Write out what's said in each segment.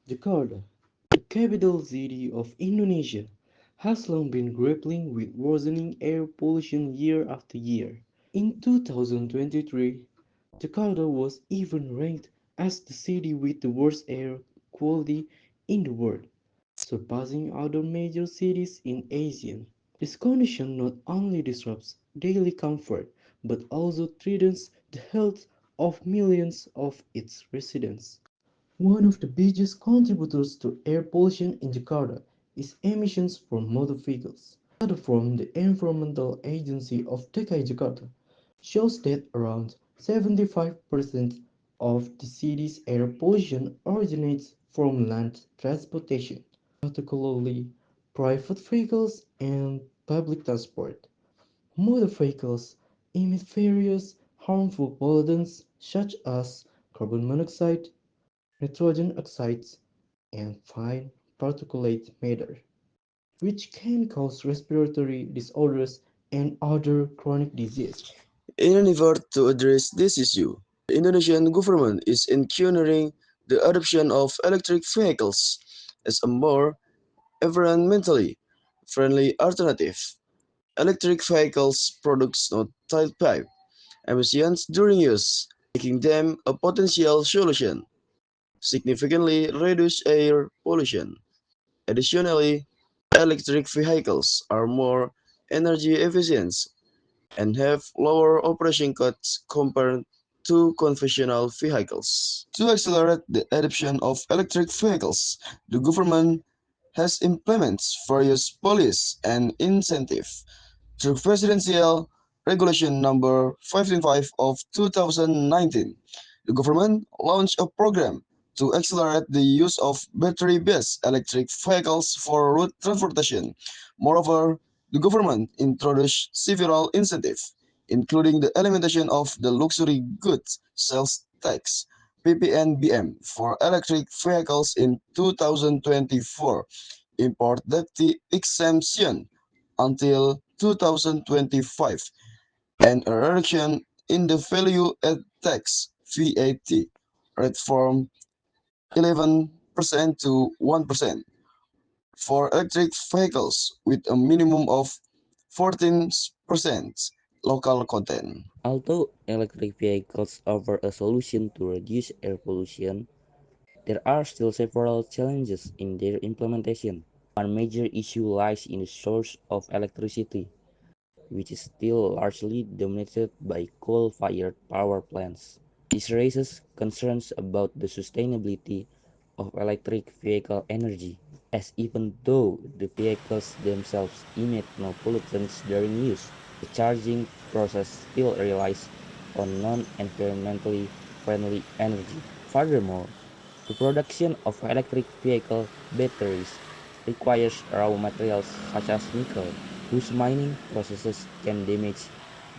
Jakarta, the capital city of Indonesia, has long been grappling with worsening air pollution year after year. In 2023, Jakarta was even ranked as the city with the worst air quality in the world, surpassing other major cities in Asia. This condition not only disrupts daily comfort but also threatens the health of millions of its residents. One of the biggest contributors to air pollution in Jakarta is emissions from motor vehicles. Data from the Environmental Agency of DKI Jakarta shows that around 75% of the city's air pollution originates from land transportation, particularly private vehicles and public transport. Motor vehicles emit various harmful pollutants such as carbon monoxide, nitrogen oxides, and fine particulate matter, which can cause respiratory disorders and other chronic diseases. In an effort to address this issue, the Indonesian government is encouraging the adoption of electric vehicles as a more environmentally friendly alternative. Electric vehicles produce no tailpipe emissions during use, making them a potential solution, significantly reduce air pollution. Additionally, electric vehicles are more energy efficient and have lower operation costs compared to conventional vehicles. To accelerate the adoption of electric vehicles, the government has implemented various policies and incentives through Presidential Regulation Number 155 of 2019. The government launched a program to accelerate the use of battery-based electric vehicles for road transportation. Moreover, the government introduced several incentives, including the elimination of the luxury goods sales tax (PPNBM) for electric vehicles in 2024, import duty exemption until 2025, and a reduction in the value-added tax (VAT) rate from 11% to 1% for electric vehicles with a minimum of 14% local content. Although electric vehicles offer a solution to reduce air pollution, there are still several challenges in their implementation. One major issue lies in the source of electricity, which is still largely dominated by coal-fired power plants. This raises concerns about the sustainability of electric vehicle energy, as even though the vehicles themselves emit no pollutants during use, the charging process still relies on non-environmentally friendly energy. Furthermore, the production of electric vehicle batteries requires raw materials such as nickel, whose mining processes can damage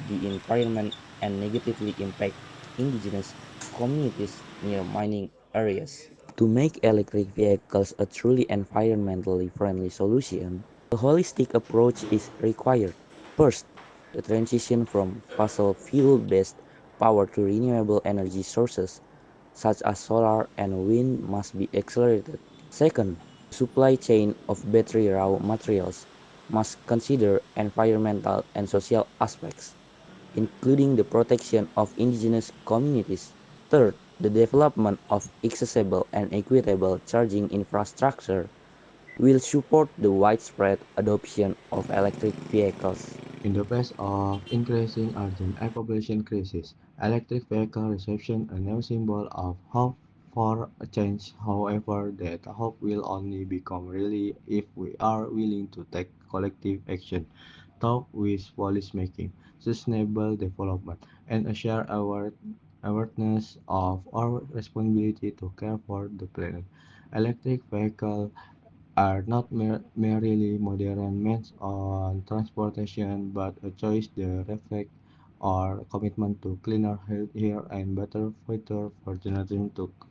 the environment and negatively impact indigenous communities near mining areas. To make electric vehicles a truly environmentally friendly solution, a holistic approach is required. First, the transition from fossil fuel-based power to renewable energy sources such as solar and wind must be accelerated. Second, the supply chain of battery raw materials must consider environmental and social aspects, including the protection of indigenous communities. Third, the development of accessible and equitable charging infrastructure will support the widespread adoption of electric vehicles. In the face of increasing urgent air population crisis, electric vehicle reception a new symbol of hope for a change. However, that hope will only become really if we are willing to take collective action, talk with policymaking, sustainable development, and a shared awareness of our responsibility to care for the planet. Electric vehicles are not merely modern means of transportation but a choice that reflects our commitment to cleaner, healthier, and better future for generations to come.